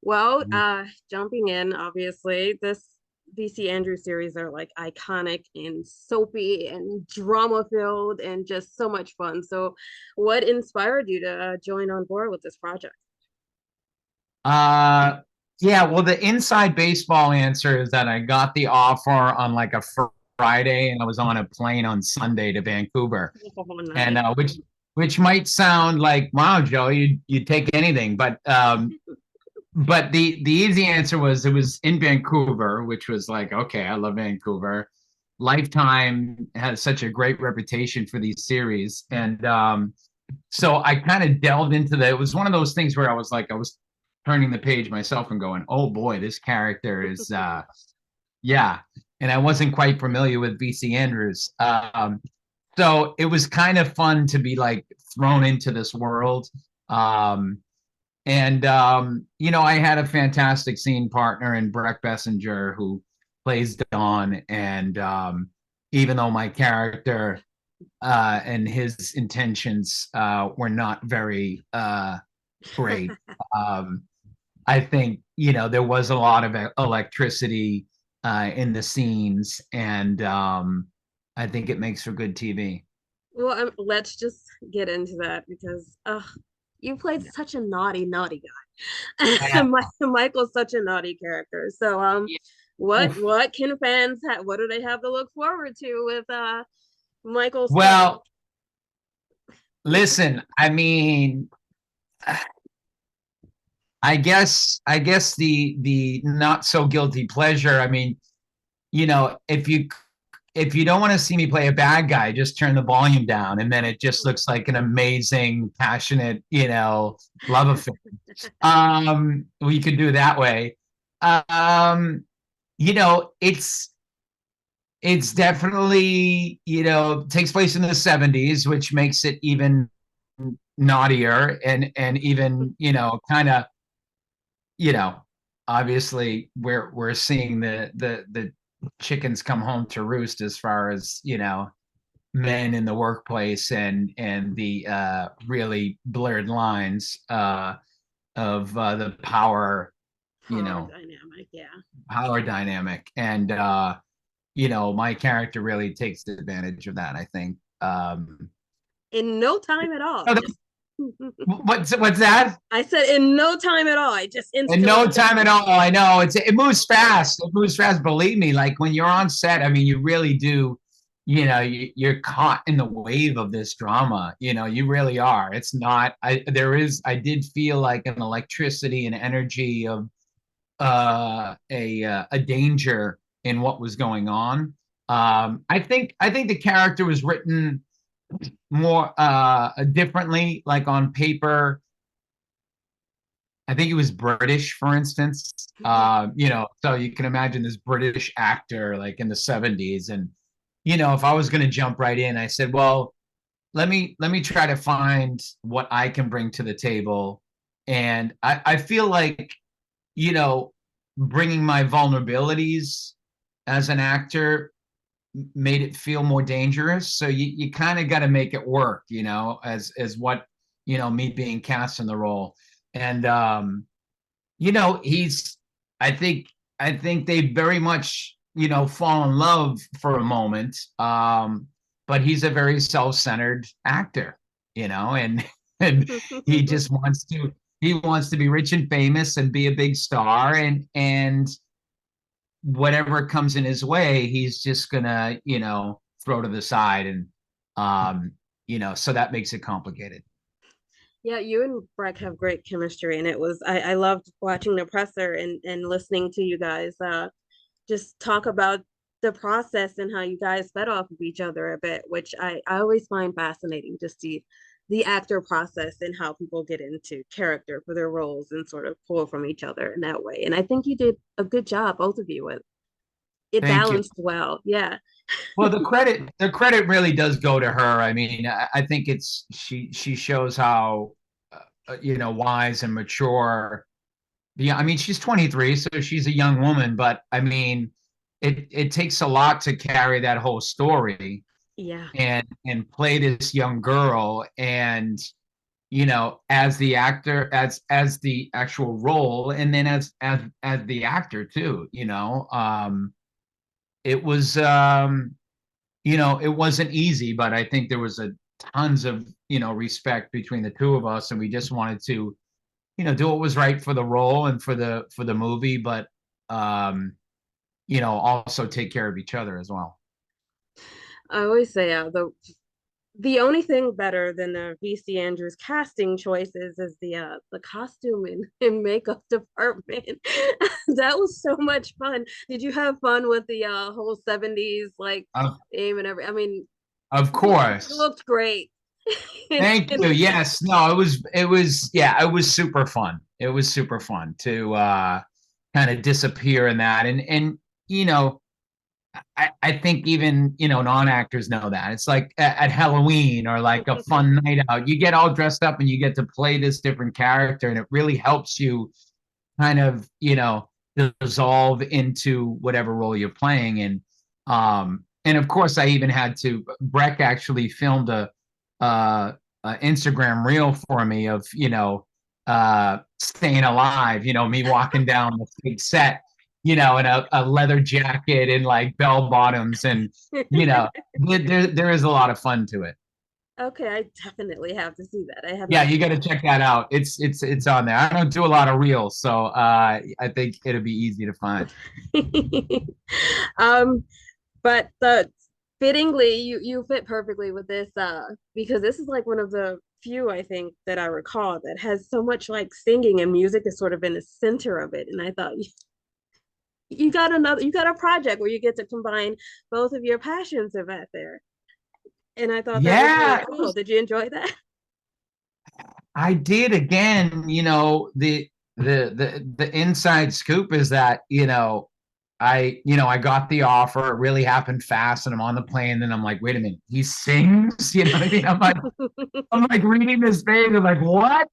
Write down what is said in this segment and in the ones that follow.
Well, jumping in, obviously, this VC Andrews series are like iconic and soapy and drama filled and just so much fun. So, what inspired you to join on board with this project? Uh, yeah, well, the inside baseball answer is that I got the offer on like a Friday, and I was on a plane on Sunday to Vancouver, Oh, and nice. which might sound like, wow, Joe, you'd take anything, but the easy answer was it was in Vancouver, which was like, okay, I love Vancouver. Lifetime has such a great reputation for these series, and so I kind of delved into that. It was one of those things where I was turning the page myself and going, oh boy, this character is, yeah. And I wasn't quite familiar with VC Andrews. So it was kind of fun to be like thrown into this world. Um, I had a fantastic scene partner in Breck Bessinger who plays Don. And even though my character and his intentions were not very great. Um, I think there was a lot of electricity in the scenes, and I think it makes for good TV. Well, let's just get into that because you played such a naughty guy. Yeah. Michael's such a naughty character. So, Oof. what can fans have? What do they have to look forward to with Michael's play? Well, listen, I mean, I guess the not so guilty pleasure. I mean, if you don't want to see me play a bad guy, just turn the volume down, and then it just looks like an amazing, passionate, love affair. We could do that way. Um, it's definitely, takes place in the 70s, which makes it even naughtier and even, kind of, you know, obviously we're seeing the chickens come home to roost as far as, men in the workplace and the really blurred lines of the power, you Power know, dynamic, yeah. power dynamic. And my character really takes advantage of that, I think. In no time at all. Just what's that? I said in no time at all. I just In instantly no time at all. I know it moves fast. It moves fast. Believe me, like when you're on set, I mean, you really do. You're caught in the wave of this drama. You really are. It's not. I did feel like an electricity and energy of a danger in what was going on. I think the character was written more differently, like on paper. I think it was British, for instance. So you can imagine this British actor like in the 70s. And, if I was going to jump right in, I said, well, let me try to find what I can bring to the table. And I feel like, you know, bringing my vulnerabilities as an actor made it feel more dangerous. So you kind of got to make it work, as what, me being cast in the role. And he's I think they very much, fall in love for a moment. But he's a very self-centered actor, and and he just wants to be rich and famous and be a big star, and whatever comes in his way, he's just gonna, throw to the side. And so that makes it complicated. Yeah, you and Breck have great chemistry, and I loved watching the presser and listening to you guys just talk about the process and how you guys fed off of each other a bit, which I always find fascinating to see the actor process and how people get into character for their roles and sort of pull from each other in that way. And I think you did a good job, both of you, with it Thank you. balanced well. Yeah. Well, the credit really does go to her. I mean, I think she shows how wise and mature. Yeah, I mean, she's 23, so she's a young woman, but I mean, it takes a lot to carry that whole story Yeah. and play this young girl. And as the actor, as the actual role, and then as the actor too. It was it wasn't easy, but I think there was a tons of respect between the two of us, and we just wanted to do what was right for the role and for the movie, but also take care of each other as well. I always say the only thing better than the VC Andrews casting choices is the costume and makeup department. That was so much fun. Did you have fun with the whole 70s like Of, theme and every I mean, of you course. looked great. Thank you. Yes. No, yeah, it was super fun. It was super fun to kind of disappear in that. And you know, I think even non-actors know that. It's like at Halloween or like a fun night out. You get all dressed up and you get to play this different character, and it really helps you kind of dissolve into whatever role you're playing. And of course, I even had to. Breck actually filmed a Instagram reel for me of staying alive. Me walking down the big set, in a leather jacket and like bell bottoms, and there is a lot of fun to it. Okay, I definitely have to see that. I have Yeah, not you got seen to check that out. It's on there. I don't do a lot of reels, so I think it'll be easy to find. it. But the fittingly, you fit perfectly with this because this is like one of the few I think that I recall that has so much like singing and music is sort of in the center of it. And I thought you got a project where you get to combine both of your passions of that there. And I thought that was really Yeah, cool. Did you enjoy that? I did. Again, the inside scoop is that I got the offer. It really happened fast, and I'm on the plane, and I'm like, wait a minute, he sings. You know what I mean? I'm like reading this thing, and like, what?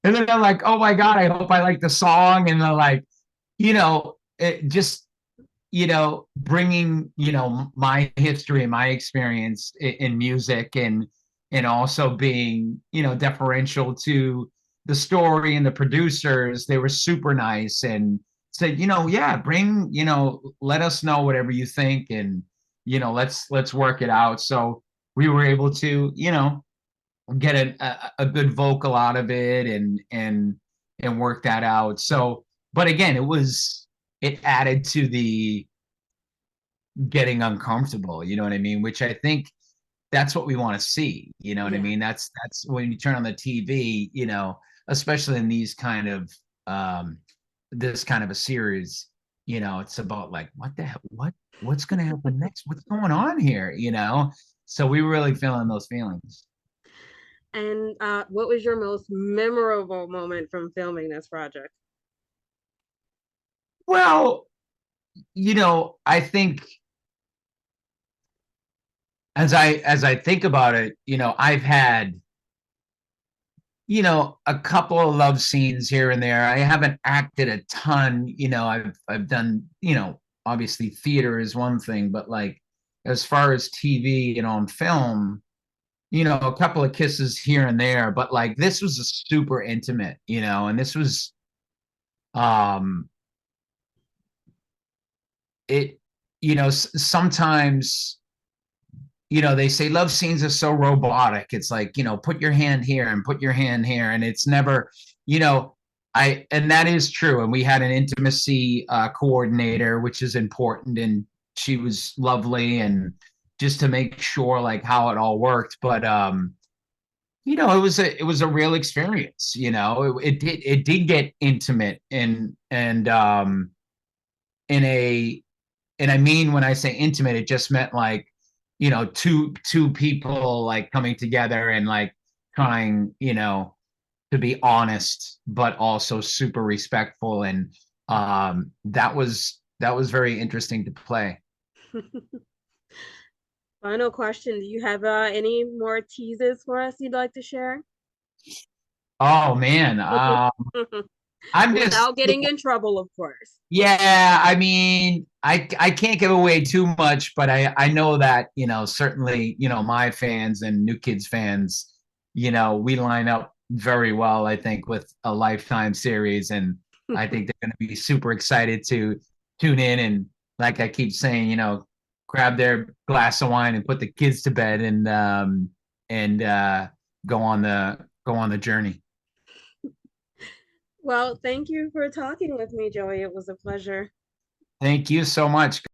And then I'm like, oh my god, I hope I like the song. And they're like, it just bringing my history and my experience in music, and also being deferential to the story and the producers. They were super nice and said, yeah, bring, let us know whatever you think, and let's work it out. So we were able to get a good vocal out of it, and work that out. So, but again, it added to the getting uncomfortable, you know what I mean? Which I think that's what we want to see, you know what I Yeah. mean? That's when you turn on the TV, especially in these kind of this kind of a series, it's about like what the hell, what's gonna happen next? What's going on here, So we were really feeling those feelings. And what was your most memorable moment from filming this project? Well, I think as I think about it, I've had a couple of love scenes here and there. I haven't acted a ton. I've done, obviously theater is one thing, but like as far as TV, on film, a couple of kisses here and there, but like this was a super intimate, and this was um it, sometimes they say love scenes are so robotic. It's like, put your hand here and put your hand here. And it's never, and that is true. And we had an intimacy coordinator, which is important. And she was lovely. And just to make sure like how it all worked. But, it was a real experience, it did get intimate in a, and I mean, when I say intimate, it just meant like, two people like coming together and like trying, to be honest, but also super respectful. And that was very interesting to play. Final question. Do you have any more teases for us you'd like to share? Oh man. I'm just Without getting in trouble, of course. Yeah, I mean, I can't give away too much, but I know that, certainly, my fans and New Kids fans, we line up very well, I think, with a Lifetime series, and I think they're going to be super excited to tune in and, like I keep saying, grab their glass of wine and put the kids to bed and go on the journey. Well, thank you for talking with me, Joey. It was a pleasure. Thank you so much.